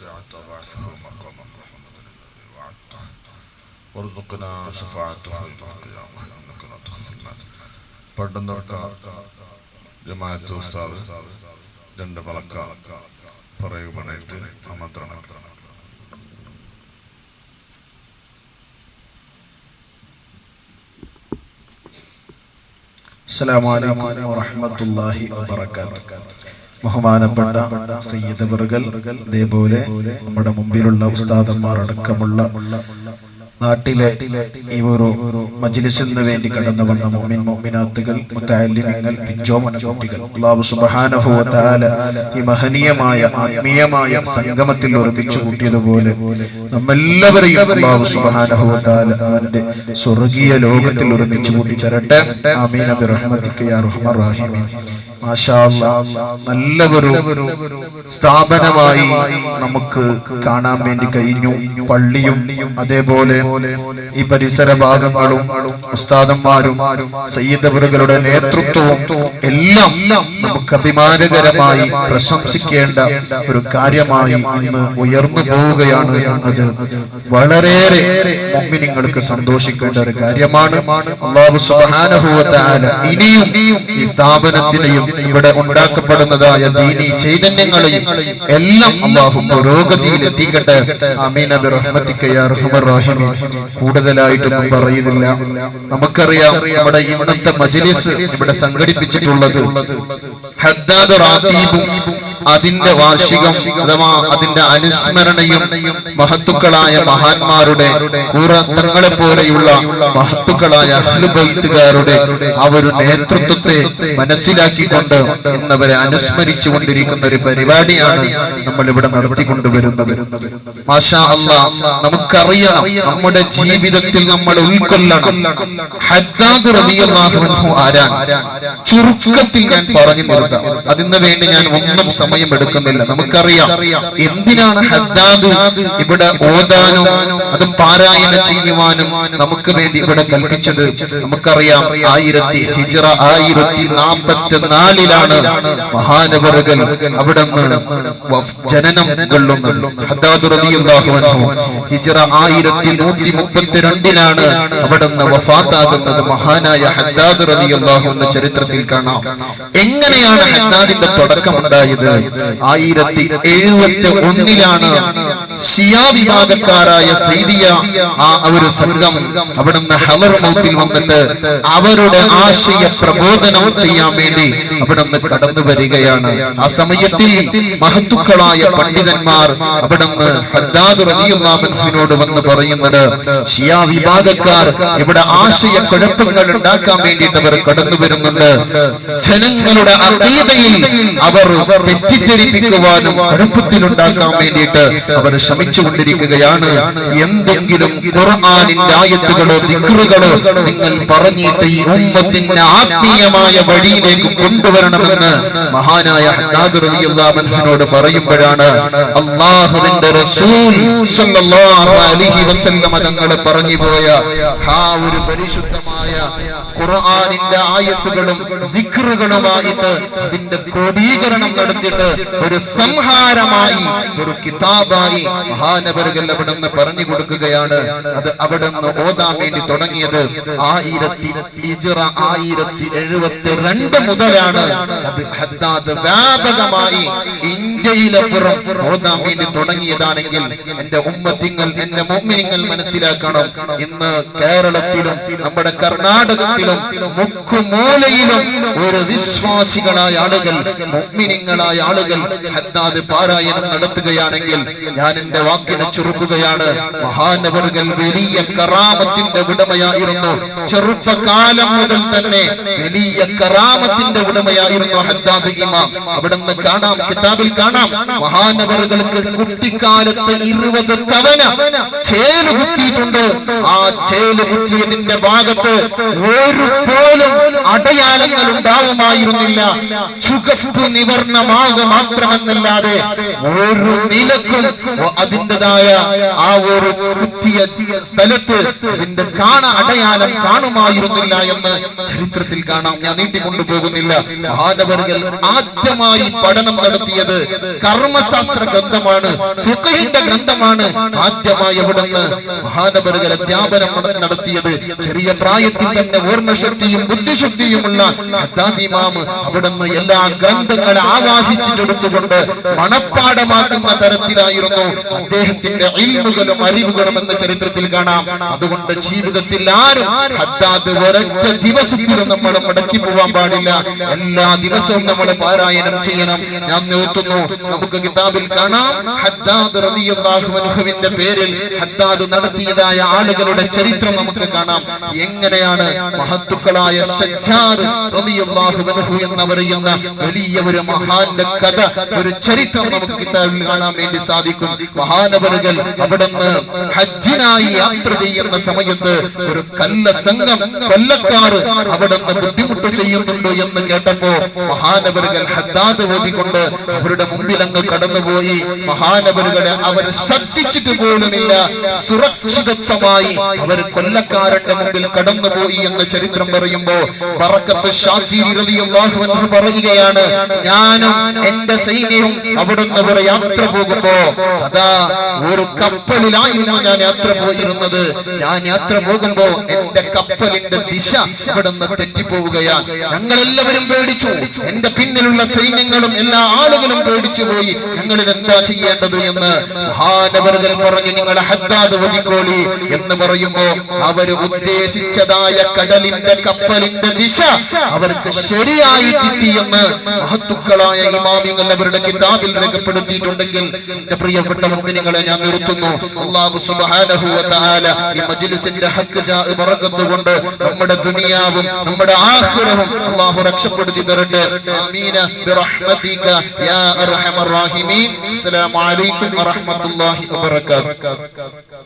واسعة وبعثه مقام محمد الذي وعدته وارزقنا شفاعته يوم القيامة إنك لا تخلف الميعاد. പണ്ടന്തോട്ട ജമാഅത്ത് ഉസ്താദ് രണ്ട് മലക്ക പറയുവാനായിട്ട് ആമന്ത്രണം. അസ്സലാമു അലൈക്കും വറഹ്മത്തുള്ളാഹി വബറകാതുഹു. ബഹുമാനപ്പെട്ട സയ്യിദ് വർഗൽ, അതേപോലെ നമ്മുടെ മുമ്പിലുള്ള ഉസ്താദന്മാർ അടക്കമുള്ള നാട്ടിലെ ഈ ഒരു മജ്ലിസിന് വേണ്ടി കടന്നു വന്ന മുഅ്മിൻ മുഅ്മിനാത്തുകൾ, മുതഅല്ലിമീങ്ങൾ, പിഞ്ചോമന കുട്ടികൾ, അല്ലാഹു സുബ്ഹാനഹു വ തആല ഈ മഹനീയമായ ആത്മീയമായ സംഗമത്തിൽ ഒരുമിച്ച് കൂട്ടിയതുപോലെ നമ്മെല്ലാവരെയും അല്ലാഹു സുബ്ഹാനഹു വ തആല അവന്റെ സ്വർഗീയ ലോകത്തിൽ ഒരുമിച്ച് കൂട്ടി തരട്ടെ. ആമീൻ ബിറഹ്മതിക യാ അർഹമർ റഹീമീൻ. മാഷാ അല്ലാഹ്, നല്ല ഒരു സ്ഥാപനമായി നമുക്ക് കാണാൻ വേണ്ടി കഴിഞ്ഞു. പള്ളിയും അതേപോലെ ഈ പരിസര ഭാഗങ്ങളും ഉസ്താദന്മാരും സയ്യിദ് അവറുകളുടെ നേതൃത്വവും എല്ലാം നമുക്ക് അഭിമാനകരമായി പ്രശംസിക്കേണ്ട ഒരു കാര്യമായി ഇന്ന് ഉയർന്നു പോവുകയാണ് എന്നത് വളരെയേറെ മുഅ്മിനീങ്ങൾക്ക് സന്തോഷിക്കേണ്ട ഒരു കാര്യമാണ്. അല്ലാഹു സുബ്ഹാനഹു വ തആല ഇനിയും ഈ സ്ഥാപനത്തിനെയും ഇവിടെ ഉണ്ടാക്കപ്പെടുന്നതായ ദീനി ചൈതന്യങ്ങളെയും എല്ലാം അല്ലാഹു പുരോഗതിയിൽ എത്തിക്കട്ടെ. ആമീൻ ബിറഹ്മതിക യാ അർഹമർ റഹീമീൻ. കൂടുതലായിട്ടൊന്നും പറയുന്നില്ല. നമുക്കറിയാം, നമ്മുടെ ഇന്നത്തെ മജ്ലിസ് ഇവിടെ സംഘടിപ്പിച്ചിട്ടുള്ളത് ഹദ്ദാദ് റാത്തീബും അതിന്റെ വാർഷികം അഥവാ അതിന്റെ അനുസ്മരണയും മഹത്തുക്കളായ മഹാന്മാരുടെ കൂറസ്തങ്ങളെ പോലെയുള്ള മഹത്തുക്കളായ അഹ്ലു ബൈത്തുകാരുടെ ആ ഒരു നേതൃത്വത്തെ മനസ്സിലാക്കിക്കൊണ്ട് ഇന്നവരെ അനുസ്മരിച്ചു കൊണ്ടിരിക്കുന്ന ഒരു പരിപാടിയാണ് നമ്മൾ ഇവിടെ നടത്തിക്കൊണ്ടുവരുന്നത്. മാഷാ അല്ലാഹ്, നമുക്കറിയണം, നമ്മുടെ ജീവിതത്തിൽ നമ്മൾ ഉൾക്കൊള്ളണം ഹദ്ദാദ് റളിയല്ലാഹു അൻഹു ആരാണ്. ചുരുക്കത്തിൽ ഞാൻ പറഞ്ഞു നിർത്താം, അതിനു വേണ്ടി ഞാൻ ഒന്നും സമയം എടുക്കുന്നില്ല. നമുക്കറിയാം എന്തിനാണ് ഹദ്ദാദ് ഇവിടെ ഓതാനും അത് പാരായണം ചെയ്യുവാനും നമുക്ക് വേണ്ടി ഇവിടെ കൽപ്പിച്ചത്. നമുക്കറിയാം, ഹിജ്റ 1044 മഹാനവറുകൾ അവിടെ ജനനം കൊള്ളുന്നത്. ഹദ്ദാദ് റളിയല്ലാഹു അൻഹു ഹിജ്റ 1132 അവിടെ വഫാത്താകുന്നത്. മഹാനായ ഹദ്ദാദ് റളിയല്ലാഹു അൻഹു ചരിത്രത്തിൽ കാണാം. എങ്ങനെയാണ് ഹദ്ദാദിന്റെ തുടക്കം ഉണ്ടായത്? 1071 ഷിയാ വിഭാഗക്കാരായ സൈദിയ ആ ഒരു സംഘം അവിടുന്ന് ഹളർമൗത്തിൽ വന്നിട്ട് അവരുടെ ആശയ പ്രബോധനം ചെയ്യാൻ വേണ്ടി അവിടുന്ന് കടന്നു വരികയാണ്. ആ സമയത്തിൽ മഹത്തുക്കളായ പണ്ഡിതന്മാർ അവിടുന്ന് ഹദ്ദാദ് റളിയല്ലാഹു അൻഹുവിനോട് വന്ന് പറയുന്നത്, ഷിയാ വിഭാഗക്കാർ ഇവിടെ ആശയ കുഴപ്പങ്ങൾ ഉണ്ടാക്കാൻ വേണ്ടിയിട്ട് അവർ കടന്നു വരുന്നുണ്ട്. ജനങ്ങളുടെ അഖീദയിൽ അവർ തെറ്റിദ്ധരിപ്പിക്കുവാനും കുഴപ്പത്തിലുണ്ടാക്കാൻ വേണ്ടിയിട്ട് അവർ ശ്രമിച്ചുകൊണ്ടിരിക്കുകയാണ്. എന്തെങ്കിലും ഖുർആനിന്റെ ആയത്തുകളോ ദിക്റുകളോ നിങ്ങൾ പറഞ്ഞിട്ട് ഈ ഉമ്മത്തിന്റെ ആത്മീയമായ വഴിയിലേക്ക് കൊണ്ടുവരണമെന്ന് മഹാനായ ഹദ്ദാദ് റളിയല്ലാഹു അൻഹുവിനോട് പറയുമ്പോഴാണ് അല്ലാഹുവിന്റെ റസൂൽ സ്വല്ലല്ലാഹു അലൈഹി വസല്ലം തങ്ങളെ പറഞ്ഞു പോയ ആ ഒരു പരിശുദ്ധമായ ഖുർആനിന്റെ ആയത്തുകളും ദിക്റുകളുമായിട്ട് അതിന്റെ ക്രോഡീകരണം നടത്തിയിട്ട് ഒരു സംഹാരമായി ഒരു കിതാബായി മഹാനവറുകൾ അവിടുന്ന് പറഞ്ഞു കൊടുക്കുകയാണ്. അത് അവിടുന്ന് ഓതാൻ വേണ്ടി തുടങ്ങിയത് ഹിജ്റ 1072 മുതലാണ്. അത് ഹദ്ദാദ് വ്യാപകമായി ഇന്ത്യയിലപ്പുറം ഓതാൻ വേണ്ടി തുടങ്ങിയതാണെങ്കിൽ എന്റെ ഉമ്മത്തിങ്ങൾ, എന്റെ മുഅ്മിനീങ്ങൾ മനസ്സിലാക്കണം, ഇന്ന് കേരളത്തിലും നമ്മുടെ കർണാടകത്തിലും മുക്കുമൂലയിലും ഒരു വിശ്വാസികളായ ആളുകൾ, മുഅ്മിനീങ്ങളായ ആളുകൾ ഹദ്ദാദ് പാരായണം നടത്തുകയാണെങ്കിൽ ഞാൻ എന്റെ വാക്കിനെ ചുരുക്കുകയാണ്. മഹാനവറുകൾ വലിയ കറാമത്തിന്റെ ഉടമയായിരുന്നു. ചെറുപ്പകാലം മുതൽ തന്നെ വലിയ കറാമത്തിന്റെ ഉടമയായിരുന്നു ഹദ്ദാദ് ഇമാം. അവിടുന്ന് കാണാം, കിതാബിൽ കാണാം, മഹാനവറുകൾക്ക് കുട്ടിക്കാലത്ത് 20 തവണ ചേല് കുത്തിയിട്ടുണ്ട്. ആ ചേല് കുത്തിയതിന്റെ ഭാഗത്ത് ഒരു പോലും അടയാളങ്ങൾ ഉണ്ടാവുമായിരുന്നില്ല. ചുവപ്പ് നിവർണമാകെ മാത്രമെന്നല്ലാതെ ഒരു നിലക്കും അതിൻ്റെതായ ആ ഒരു എത്തിയ സ്ഥലത്ത് ഇതിന്റെ അടയാളം കാണുമായിരുന്നില്ല എന്ന് ചരിത്രത്തിൽ കാണാം. ഞാൻ നീട്ടിക്കൊണ്ടുപോകുന്നില്ല. മഹാനവറുകൾ ആദ്യമായി പഠനം നടത്തിയത് കർമ്മശാസ്ത്ര ഗ്രന്ഥമാണ്, ഫിഖഹിന്റെ ഗ്രന്ഥമാണ്. ആദ്യമായി അവിടുന്ന് മഹാനവറുകൾ അധ്യാപനം നടത്തിയത്. ചെറിയ പ്രായത്തിൽ തന്നെ ഓർമ്മശക്തിയും ബുദ്ധിശക്തിയുമുള്ള ഹദ്ദാദ് ഇമാം അവിടുന്ന് എല്ലാ ഗ്രന്ഥങ്ങളെ ആവാഹിച്ചെടുത്തുകൊണ്ട് മനപ്പാഠമാക്കുന്ന തരത്തിലായിരുന്നു അദ്ദേഹത്തിന്റെ ഇൽമുകളും അറിവുകളും എന്ന ചരിത്രത്തിൽ കാണാം. അതുകൊണ്ട് ജീവിതത്തിൽ ആരും ഹദ്ദാദ് ഒരൊറ്റ ദിവസത്തിലും നമ്മൾ മടക്കി പോവാൻ പാടില്ല. എല്ലാ ദിവസവും നമ്മൾ പാരായണം ചെയ്യണം. ഞാൻ നിർത്തുന്നു. നമുക്ക് കിതാബിൽ കാണാം ഹദ്ദാദ് റളിയല്ലാഹു അൻഹുവിന്റെ പേരിൽ ഹദ്ദാദ് നടത്തിയതായ ആളുകളുടെ ചരിത്രം നമുക്ക് കാണാം. എങ്ങനെയാണ് മഹത്തുക്കളായ സജ്ജാദ് റളിയല്ലാഹു അൻഹു എന്ന് പറയുന്ന വലിയ ഒരു മഹാന്റെ കഥ, ഒരു ചരിത്രം നമുക്ക് കിതാബിൽ കാണാൻ വേണ്ടി സാധിക്കും. മഹാനവറുകൾ അവിടുന്ന് ഹജ്ജിനായി യാത്ര ചെയ്യുന്ന സമയത്ത് ഒരു സംഘം കൊല്ലക്കാർ അവിടുന്ന് ബുദ്ധിമുട്ട് ചെയ്യുന്നുണ്ട് എന്ന് കേട്ടപ്പോ മഹാനവറുകൾ ഹദ്ദാദ് ഓതിക്കൊണ്ട് അവരുടെ മുമ്പിൽ അങ്ങ് കടന്നുപോയി. മഹാനവറുകളെ അവർ ശ്രദ്ധിച്ചിട്ട് പോലുമില്ല. സുരക്ഷിതത്വമായി അവർ കൊല്ലക്കാരന്റെ മുമ്പിൽ കടന്നുപോയി എന്ന ചരിത്രം പറയുമ്പോ ബറക്കത്ത് ഷാജിരി റളിയല്ലാഹു അൻഹു പറയുകയാണ്, ഞാനും എന്റെ സൈന്യവും അവിടുന്ന് ഒരു യാത്ര പോകുമ്പോ അതാ ഒരു കപ്പലിലായിരുന്നു ഞാൻ യാത്ര പോയിരുന്നത്. ഞാൻ യാത്ര പോകുമ്പോ എന്റെ കപ്പലിന്റെ ദിശ അവിടുന്ന് തെറ്റിപ്പോവുകയാണ്. ഞങ്ങളെല്ലാവരും പേടിച്ചു. എന്റെ പിന്നിലുള്ള സൈന്യങ്ങളും എല്ലാ ആളുകളും പേടിച്ചു പോയി. ഞങ്ങളിൽ എന്താ ചെയ്യേണ്ടത് എന്ന് മഹാനവറുകൾ പറഞ്ഞു, നിങ്ങൾ ഹദ്ദാദ് ഓതിക്കോളി എന്ന് പറയുമ്പോ അവര് ഉദ്ദേശിച്ചതായ കടലിന്റെ കപ്പലിന്റെ ദിശ അവർക്ക് ശരിയായി കിട്ടിയെന്ന് മഹത്തുക്കളായ ഇമാമിങ്ങൾ അവരുടെ കിതാബിൽ രേഖപ്പെടുത്തിയിട്ടുണ്ടെങ്കിൽ എന്റെ പ്രിയപ്പെട്ട മുഅ്മിനീങ്ങളെ ഞാൻ നിർത്തുന്നു. അല്ലാഹു സുബ്ഹാനഹു വ തആല ഈ മജ്ലിസിന്റെ ഹഖ് ബറകത്ത് കൊണ്ട് നമ്മുടെ ദുനിയാവും നമ്മുടെ ആഖിറവും അല്ലാഹു രക്ഷപ്പെടുത്തി തരട്ടെ. ആമീൻ ബിറഹ്മതിക യാ അർഹമർ റഹീമീൻ. അസ്സലാമു അലൈക്കും വറഹ്മത്തുള്ളാഹി വബറകാതുഹു.